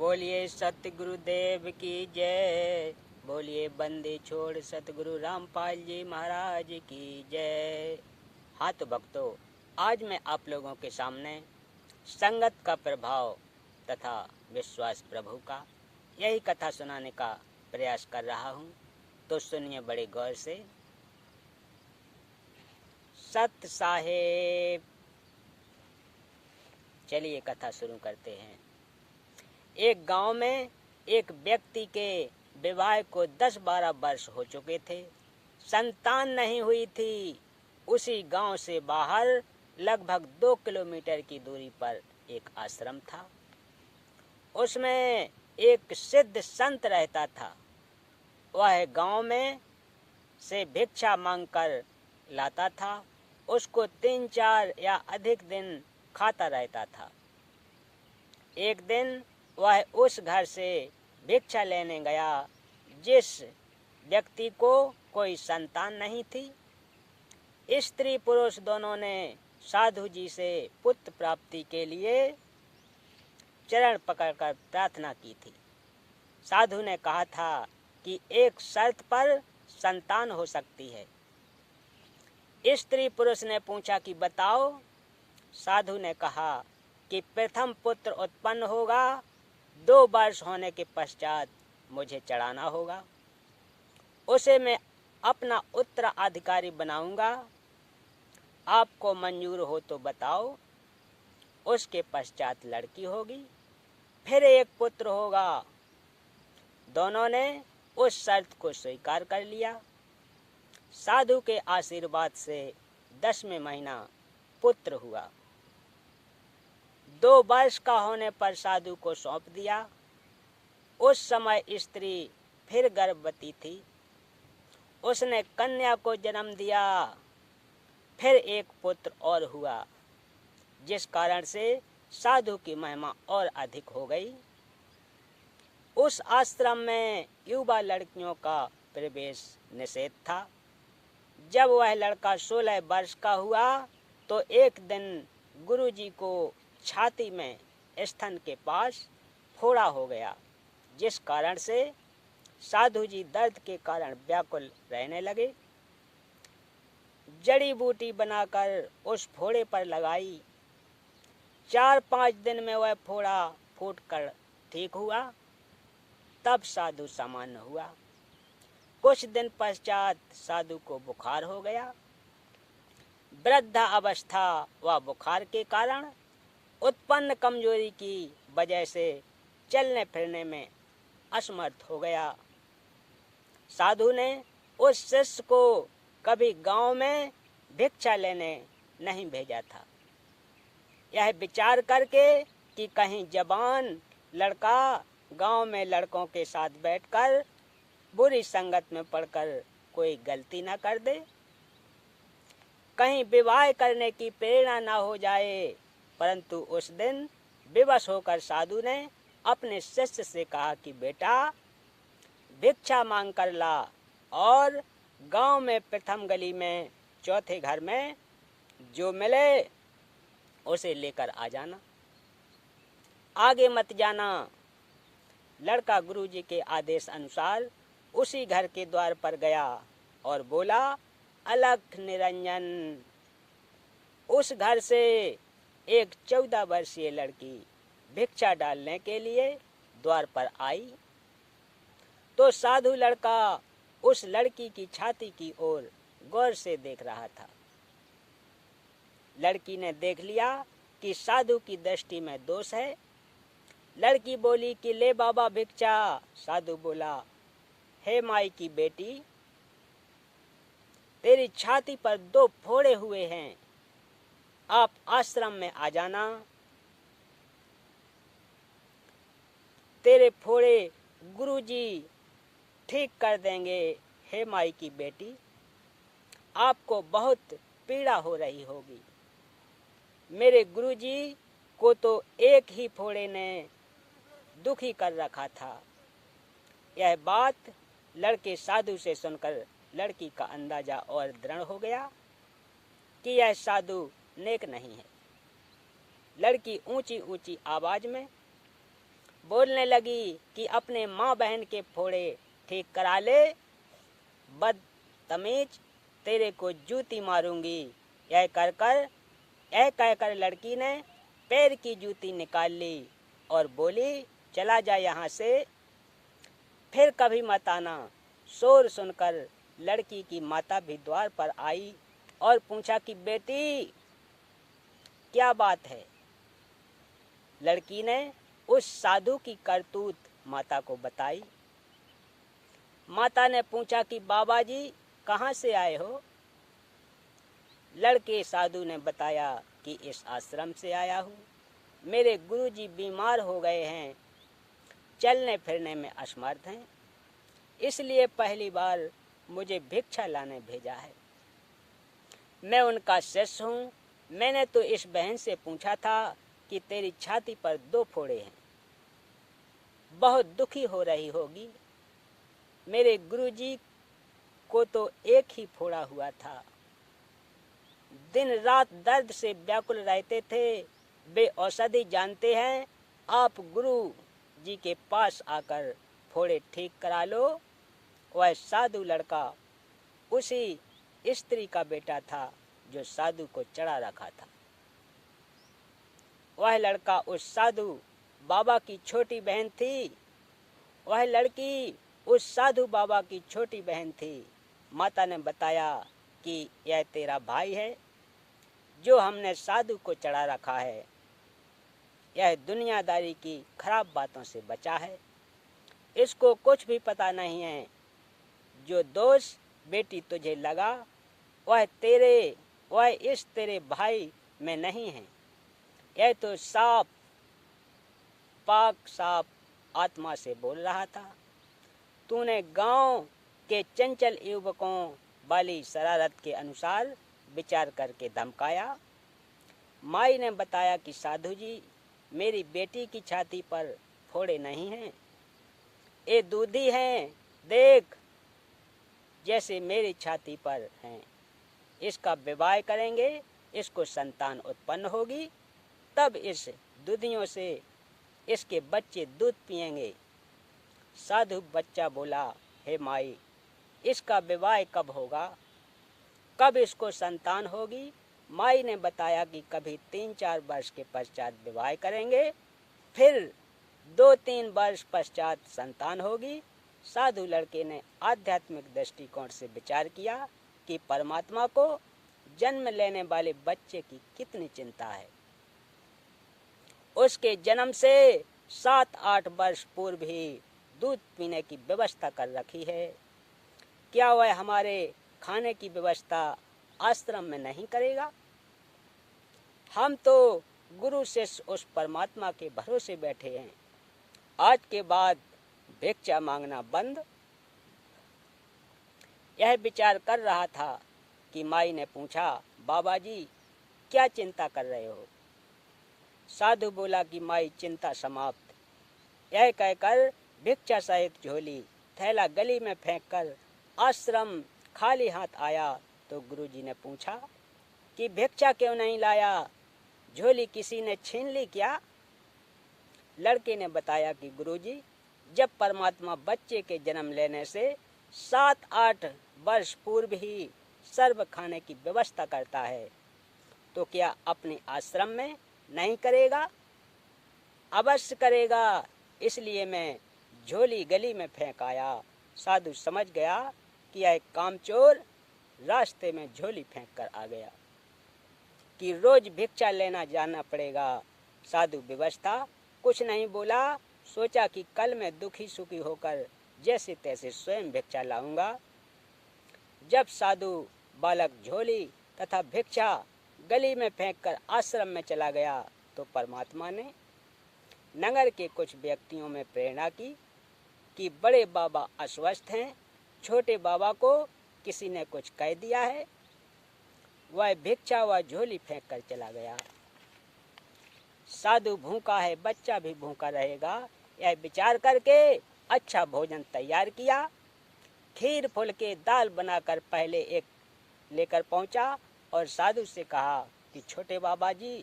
बोलिए सतगुरुदेव की जय। बोलिए बंदी छोड़ सतगुरु रामपाल जी महाराज की जय। हाँ तो भक्तों, आज मैं आप लोगों के सामने संगत का प्रभाव तथा विश्वास प्रभु का यही कथा सुनाने का प्रयास कर रहा हूँ। तो सुनिए बड़े गौर से। सत साहेब, चलिए कथा शुरू करते हैं। एक गांव में एक व्यक्ति के विवाह को 10-12 वर्ष हो चुके थे। संतान नहीं हुई थी। उसी गांव से बाहर लगभग 2 किलोमीटर की दूरी पर एक आश्रम था। उसमें एक सिद्ध संत रहता था। वह गांव में से भिक्षा मांगकर लाता था। उसको 3-4 या अधिक दिन खाता रहता था। एक दिन वह उस घर से भिक्षा लेने गया जिस व्यक्ति को कोई संतान नहीं थी। स्त्री पुरुष दोनों ने साधु जी से पुत्र प्राप्ति के लिए चरण पकड़कर प्रार्थना की थी। साधु ने कहा था कि एक शर्त पर संतान हो सकती है। स्त्री पुरुष ने पूछा कि बताओ। साधु ने कहा कि प्रथम पुत्र उत्पन्न होगा, 2 वर्ष होने के पश्चात मुझे चढ़ाना होगा। उसे मैं अपना उत्तराधिकारी बनाऊंगा। आपको मंजूर हो तो बताओ। उसके पश्चात लड़की होगी, फिर एक पुत्र होगा। दोनों ने उस शर्त को स्वीकार कर लिया। साधु के आशीर्वाद से 10वें महीना पुत्र हुआ। 2 वर्ष का होने पर साधु को सौंप दिया। उस समय स्त्री फिर गर्भवती थी। उसने कन्या को जन्म दिया। फिर एक पुत्र और हुआ, जिस कारण से साधु की महिमा और अधिक हो गई। उस आश्रम में युवा लड़कियों का प्रवेश निषेध था। जब वह लड़का 16 वर्ष का हुआ तो एक दिन गुरुजी को छाती में स्तन के पास फोड़ा हो गया, जिस कारण से साधु जी दर्द के कारण व्याकुल रहने लगे। जड़ी बूटी बनाकर उस फोड़े पर लगाई। 4-5 दिन में वह फोड़ा फूटकर ठीक हुआ। तब साधु सामान्य हुआ। कुछ दिन पश्चात साधु को बुखार हो गया। वृद्धा अवस्था व बुखार के कारण उत्पन्न कमजोरी की वजह से चलने फिरने में असमर्थ हो गया। साधु ने उस शिष्य को कभी गांव में भिक्षा लेने नहीं भेजा था। यह विचार करके कि कहीं जवान लड़का गांव में लड़कों के साथ बैठकर बुरी संगत में पड़कर कोई गलती न कर दे, कहीं विवाह करने की प्रेरणा न हो जाए। परंतु उस दिन विवश होकर साधु ने अपने शिष्य से कहा कि बेटा, भिक्षा मांग कर ला और गांव में प्रथम गली में चौथे घर में जो मिले उसे लेकर आ जाना, आगे मत जाना। लड़का गुरुजी के आदेश अनुसार उसी घर के द्वार पर गया और बोला, अलख निरंजन। उस घर से एक 14 वर्षीय लड़की भिक्षा डालने के लिए द्वार पर आई तो साधु लड़का उस लड़की की छाती की ओर गौर से देख रहा था। लड़की ने देख लिया कि साधु की दृष्टि में दोष है। लड़की बोली कि ले बाबा भिक्षा। साधु बोला, हे माई की बेटी, तेरी छाती पर 2 फोड़े हुए हैं। आप आश्रम में आ जाना, तेरे फोड़े गुरुजी ठीक कर देंगे। हे माई की बेटी, आपको बहुत पीड़ा हो रही होगी। मेरे गुरुजी को तो एक ही फोड़े ने दुखी कर रखा था। यह बात लड़के साधु से सुनकर लड़की का अंदाजा और दृढ़ हो गया कि यह साधु नेक नहीं है। लड़की ऊंची ऊंची आवाज में बोलने लगी कि अपने माँ बहन के फोड़े ठीक करा ले, बदतमीज, तेरे को जूती मारूंगी। यह कहकर लड़की ने पैर की जूती निकाल ली और बोली, चला जा यहाँ से, फिर कभी मत आना। शोर सुनकर लड़की की माता भी द्वार पर आई और पूछा कि बेटी क्या बात है। लड़की ने उस साधु की करतूत माता को बताई। माता ने पूछा कि बाबा जी कहाँ से आए हो। लड़के साधु ने बताया कि इस आश्रम से आया हूँ, मेरे गुरुजी बीमार हो गए हैं, चलने फिरने में असमर्थ हैं, इसलिए पहली बार मुझे भिक्षा लाने भेजा है। मैं उनका शिष्य हूँ। मैंने तो इस बहन से पूछा था कि तेरी छाती पर 2 फोड़े हैं, बहुत दुखी हो रही होगी। मेरे गुरुजी को तो एक ही फोड़ा हुआ था, दिन रात दर्द से व्याकुल रहते थे। वे औषधि जानते हैं, आप गुरु जी के पास आकर फोड़े ठीक करा लो। वह साधु लड़का उसी स्त्री का बेटा था जो साधु को चढ़ा रखा था। वह लड़का उस साधु बाबा की छोटी बहन थी। वह लड़की उस साधु बाबा की छोटी बहन थी। माता ने बताया कि यह तेरा भाई है जो हमने साधु को चढ़ा रखा है। यह दुनियादारी की खराब बातों से बचा है, इसको कुछ भी पता नहीं है। जो दोष बेटी तुझे लगा वह इस तेरे भाई में नहीं है। यह तो पाक साफ आत्मा से बोल रहा था। तूने गांव के चंचल युवकों वाली शरारत के अनुसार विचार करके धमकाया। माई ने बताया कि साधु जी, मेरी बेटी की छाती पर फोड़े नहीं हैं, ये दूधी हैं, देख जैसे मेरी छाती पर हैं। इसका विवाह करेंगे, इसको संतान उत्पन्न होगी, तब इस दूधियों से इसके बच्चे दूध पिएंगे। साधु बच्चा बोला, हे माई, इसका विवाह कब होगा, कब इसको संतान होगी। माई ने बताया कि कभी 3-4 वर्ष के पश्चात विवाह करेंगे, फिर 2-3 वर्ष पश्चात संतान होगी। साधु लड़के ने आध्यात्मिक दृष्टिकोण से विचार किया कि परमात्मा को जन्म लेने वाले बच्चे की कितनी चिंता है। उसके जन्म से 7-8 वर्ष पूर्व ही दूध पीने की व्यवस्था कर रखी है। क्या वह हमारे खाने की व्यवस्था आश्रम में नहीं करेगा। हम तो गुरु शिष्य उस परमात्मा के भरोसे बैठे हैं। आज के बाद भिक्षा मांगना बंद। यह विचार कर रहा था कि माई ने पूछा, बाबा जी क्या चिंता कर रहे हो। साधु बोला कि माई चिंता समाप्त। यह कहकर भिक्षा सहित झोली थैला गली में फेंककर आश्रम खाली हाथ आया तो गुरुजी ने पूछा कि भिक्षा क्यों नहीं लाया, झोली किसी ने छीन ली क्या। लड़के ने बताया कि गुरुजी, जब परमात्मा बच्चे के जन्म लेने से 7-8 वर्ष पूर्व ही सर्व खाने की व्यवस्था करता है तो क्या अपने आश्रम में नहीं करेगा। अवश्य करेगा, इसलिए मैं झोली गली में फेंक आया। साधु समझ गया कि यह कामचोर रास्ते में झोली फेंक कर आ गया कि रोज भिक्षा लेना जाना पड़ेगा। साधु व्यवस्था कुछ नहीं बोला, सोचा कि कल मैं दुखी सुखी होकर जैसे तैसे स्वयं भिक्षा लाऊंगा। जब साधु बालक झोली तथा भिक्षा गली में फेंककर आश्रम में चला गया तो परमात्मा ने नगर के कुछ व्यक्तियों में प्रेरणा की कि बड़े बाबा अस्वस्थ हैं, छोटे बाबा को किसी ने कुछ कह दिया है। वह भिक्षा व झोली फेंक कर चला गया। साधु भूखा है, बच्चा भी भूखा रहेगा, यह विचार करके अच्छा भोजन तैयार किया। खीर फुलके दाल बनाकर पहले एक लेकर पहुंचा और साधु से कहा कि छोटे बाबा जी,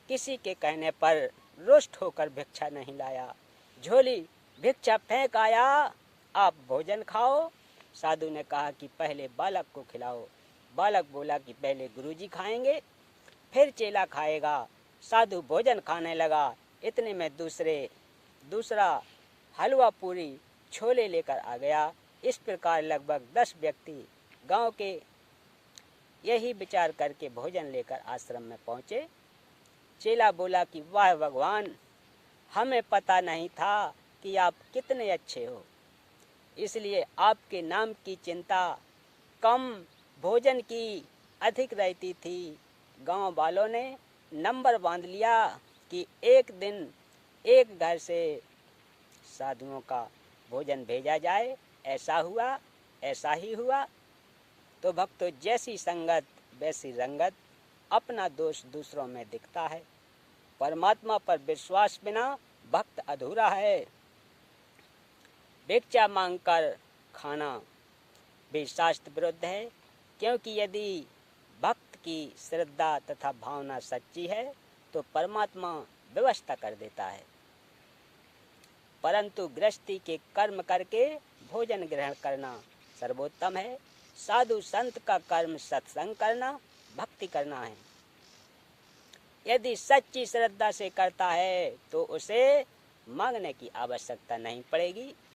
किसी के कहने पर रुष्ट होकर भिक्षा नहीं लाया, झोली भिक्षा फेंक आया, आप भोजन खाओ। साधु ने कहा कि पहले बालक को खिलाओ। बालक बोला कि पहले गुरुजी खाएंगे, फिर चेला खाएगा। साधु भोजन खाने लगा। इतने में दूसरा हलवा पूरी छोले लेकर आ गया। इस प्रकार लगभग 10 व्यक्ति गांव के यही विचार करके भोजन लेकर आश्रम में पहुंचे। चेला बोला कि वाह भगवान, हमें पता नहीं था कि आप कितने अच्छे हो, इसलिए आपके नाम की चिंता कम, भोजन की अधिक रहती थी। गांव वालों ने नंबर बांध लिया कि एक दिन एक घर से साधुओं का भोजन भेजा जाए। ऐसा हुआ, ऐसा ही हुआ। तो भक्तों, जैसी संगत वैसी रंगत। अपना दोष दूसरों में दिखता है। परमात्मा पर विश्वास बिना भक्त अधूरा है। भिक्षा मांगकर खाना भी शास्त्र विरुद्ध है, क्योंकि यदि भक्त की श्रद्धा तथा भावना सच्ची है तो परमात्मा व्यवस्था कर देता है। परंतु गृहस्थी के कर्म करके भोजन ग्रहण करना सर्वोत्तम है। साधु संत का कर्म सत्संग करना, भक्ति करना है। यदि सच्ची श्रद्धा से करता है तो उसे मांगने की आवश्यकता नहीं पड़ेगी।